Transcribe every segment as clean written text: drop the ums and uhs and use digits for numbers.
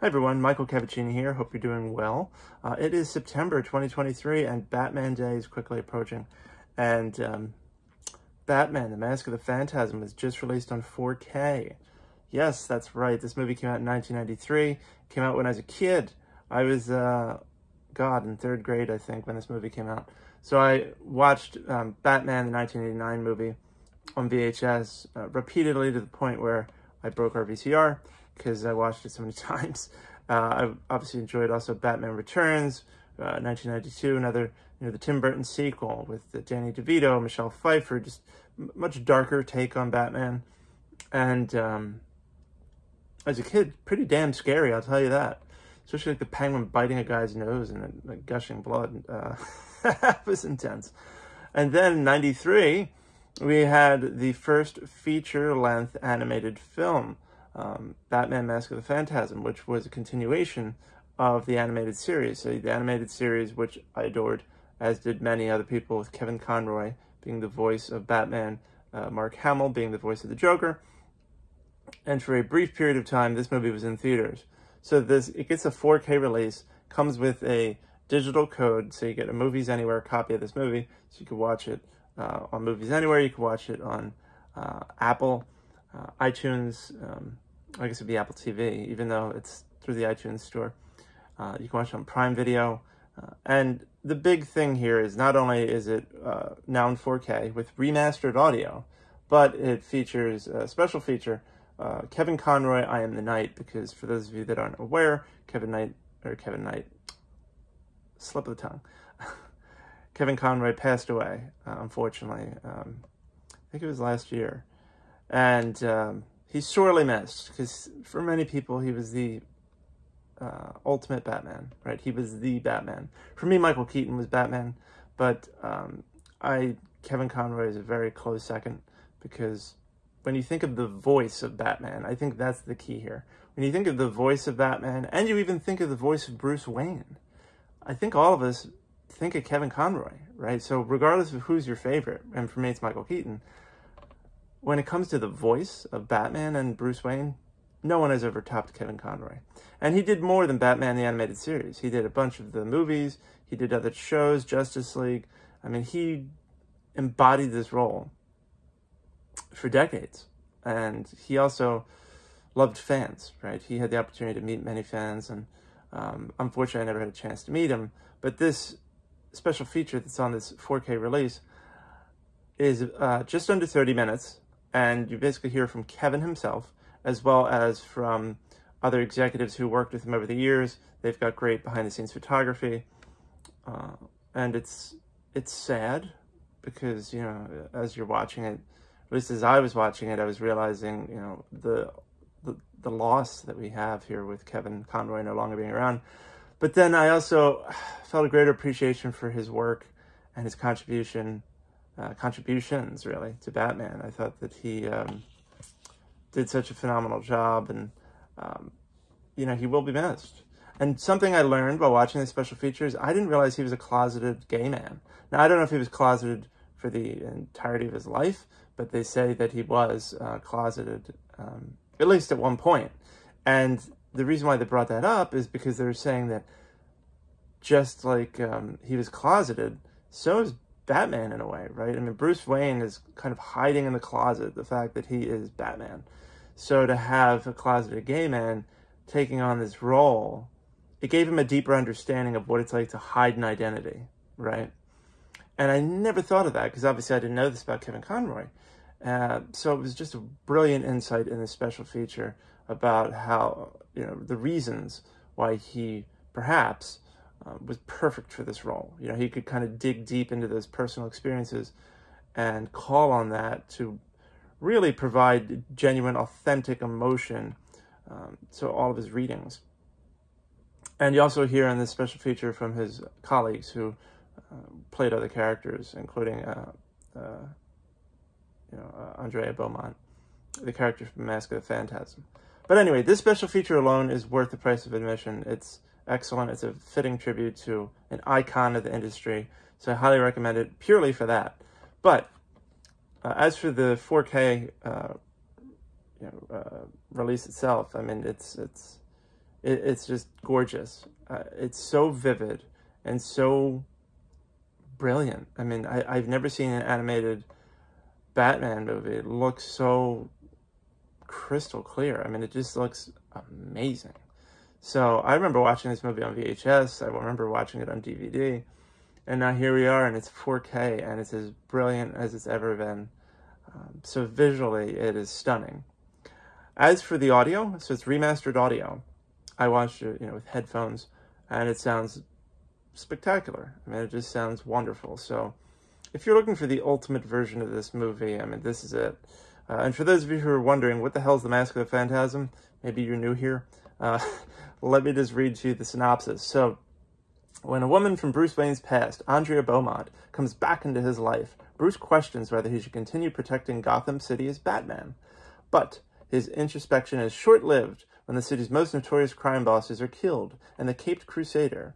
Hi everyone, Michael Cavacini here. Hope you're doing well. It is September 2023 and Batman Day is quickly approaching. And Batman, The Mask of the Phantasm was just released on 4K. Yes, that's right. This movie came out in 1993. Came out when I was a kid. I was, in third grade, I think, when this movie came out. So I watched Batman, the 1989 movie, on VHS repeatedly to the point where I broke our VCR because I watched it so many times. I obviously enjoyed also Batman Returns, 1992, another, the Tim Burton sequel with Danny DeVito, Michelle Pfeiffer, just much darker take on Batman. And as a kid, pretty damn scary, I'll tell you that. Especially like the Penguin biting a guy's nose and like gushing blood. That was intense. And then in 93, we had the first feature-length animated film, Batman Mask of the Phantasm, which was a continuation of the animated series. So the animated series, which I adored, as did many other people, with Kevin Conroy being the voice of Batman, Mark Hamill being the voice of the Joker. And for a brief period of time, this movie was in theaters. So it gets a 4K release, comes with a digital code, so you get a Movies Anywhere copy of this movie, so you can watch it on Movies Anywhere. You can watch it on Apple, iTunes, I guess it'd be Apple TV, even though it's through the iTunes store. You can watch it on Prime Video. And the big thing here is not only is it now in 4K with remastered audio, but it features a special feature, Kevin Conroy, I Am the Knight, because for those of you that aren't aware, Kevin Knight, slip of the tongue. Kevin Conroy passed away, unfortunately. I think it was last year. And he's sorely missed, because for many people, he was the ultimate Batman, right? He was the Batman. For me, Michael Keaton was Batman, but Kevin Conroy is a very close second, because when you think of the voice of Batman, I think that's the key here. When you think of the voice of Batman, and you even think of the voice of Bruce Wayne, I think all of us think of Kevin Conroy, right? So regardless of who's your favorite, and for me it's Michael Keaton, when it comes to the voice of Batman and Bruce Wayne, no one has ever topped Kevin Conroy. And he did more than Batman the Animated Series. He did a bunch of the movies, he did other shows, Justice League. I mean, he embodied this role for decades. And he also loved fans, right? He had the opportunity to meet many fans, and unfortunately I never had a chance to meet him. But this special feature that's on this 4K release is just under 30 minutes, and you basically hear from Kevin himself, as well as from other executives who worked with him over the years. They've got great behind-the-scenes photography, and it's sad, because, as you're watching it, at least as I was watching it, I was realizing, the loss that we have here with Kevin Conroy no longer being around. But then I also felt a greater appreciation for his work and his contributions, really, to Batman. I thought that he did such a phenomenal job, and, he will be missed. And something I learned while watching the special features, I didn't realize he was a closeted gay man. Now, I don't know if he was closeted for the entirety of his life, but they say that he was closeted, at least at one point. And the reason why they brought that up is because they were saying that just like he was closeted, so is Batman in a way, right? I mean, Bruce Wayne is kind of hiding in the closet, the fact that he is Batman. So to have a closeted gay man taking on this role, it gave him a deeper understanding of what it's like to hide an identity, right? And I never thought of that, because obviously I didn't know this about Kevin Conroy. So it was just a brilliant insight in this special feature about how, the reasons why he perhaps was perfect for this role. He could kind of dig deep into those personal experiences and call on that to really provide genuine, authentic emotion to all of his readings. And you also hear in this special feature from his colleagues who played other characters, including Andrea Beaumont, the character from Mask of the Phantasm. But anyway, this special feature alone is worth the price of admission. It's excellent. It's a fitting tribute to an icon of the industry, so I highly recommend it purely for that. But as for the 4K release itself, I mean, it's It's just gorgeous. It's so vivid and so brilliant. I mean, I've never seen an animated Batman movie. It looks so crystal clear. I mean, it just looks amazing. So I remember watching this movie on VHS. I remember watching it on DVD. And now here we are, and it's 4K, and it's as brilliant as it's ever been. So visually, it is stunning. As for the audio, so it's remastered audio. I watched it, with headphones, and it sounds spectacular. I mean, it just sounds wonderful. So if you're looking for the ultimate version of this movie, I mean, this is it. And for those of you who are wondering, what the hell is the Mask of the Phantasm? Maybe you're new here. Let me just read to you the synopsis. So, when a woman from Bruce Wayne's past, Andrea Beaumont, comes back into his life, Bruce questions whether he should continue protecting Gotham City as Batman. But his introspection is short-lived when the city's most notorious crime bosses are killed, and the Caped Crusader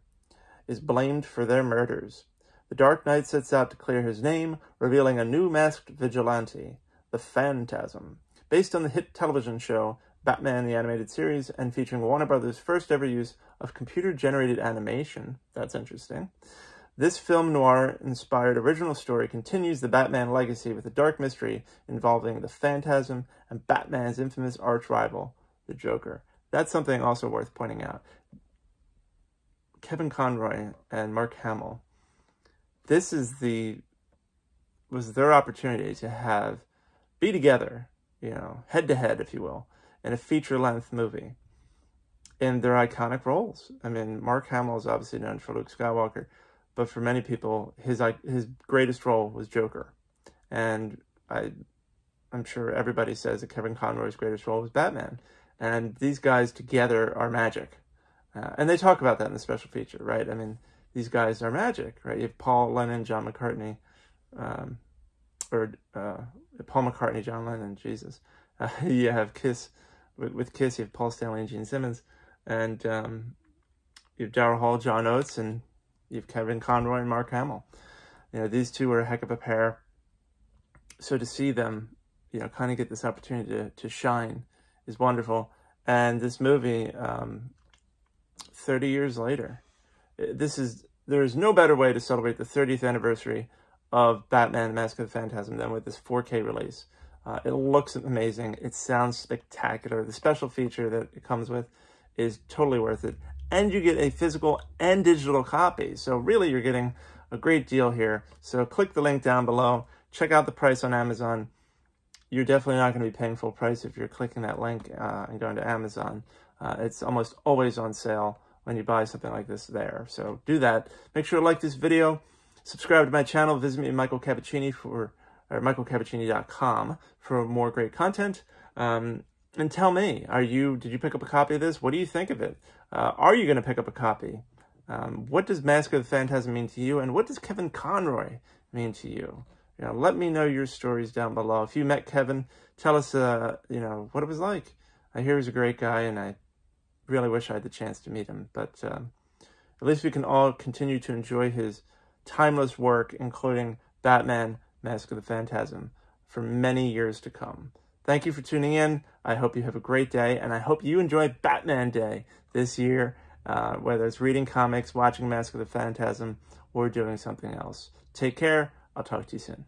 is blamed for their murders. The Dark Knight sets out to clear his name, revealing a new masked vigilante, the Phantasm, based on the hit television show Batman the Animated Series, and featuring Warner Brothers' first ever use of computer-generated animation. That's interesting. This film noir-inspired original story continues the Batman legacy with a dark mystery involving the Phantasm and Batman's infamous arch-rival, the Joker. That's something also worth pointing out. Kevin Conroy and Mark Hamill, this was their opportunity to be together, head-to-head, if you will, in a feature-length movie in their iconic roles. I mean, Mark Hamill is obviously known for Luke Skywalker, but for many people, his greatest role was Joker. And I'm sure everybody says that Kevin Conroy's greatest role was Batman. And these guys together are magic. And they talk about that in the special feature, right? I mean, these guys are magic, right? You have Paul Lennon, John McCartney, Paul McCartney, John Lennon, Jesus. You have Kiss. With Kiss, you have Paul Stanley and Gene Simmons. And you have Daryl Hall, John Oates, and you have Kevin Conroy and Mark Hamill. These two are a heck of a pair. So to see them, kind of get this opportunity to shine is wonderful. And this movie, 30 years later, there is no better way to celebrate the 30th anniversary of Batman: The Mask of the Phantasm than with this 4K release. It looks amazing. It sounds spectacular. The special feature that it comes with is totally worth it. And you get a physical and digital copy. So really, you're getting a great deal here. So click the link down below. Check out the price on Amazon. You're definitely not going to be paying full price if you're clicking that link and going to Amazon. It's almost always on sale when you buy something like this there. So do that. Make sure to like this video. Subscribe to my channel. Visit me at Michael Cavacini michaelcavacini.com for more great content. And tell me, did you pick up a copy of this? What do you think of it? Are you going to pick up a copy? What does Mask of the Phantasm mean to you? And what does Kevin Conroy mean to you? Let me know your stories down below. If you met Kevin, tell us, what it was like. I hear he's a great guy, and I really wish I had the chance to meet him. But at least we can all continue to enjoy his timeless work, including Batman: Mask of the Phantasm, for many years to come. Thank you for tuning in. I hope you have a great day, and I hope you enjoy Batman Day this year, whether it's reading comics, watching Mask of the Phantasm, or doing something else. Take care. I'll talk to you soon.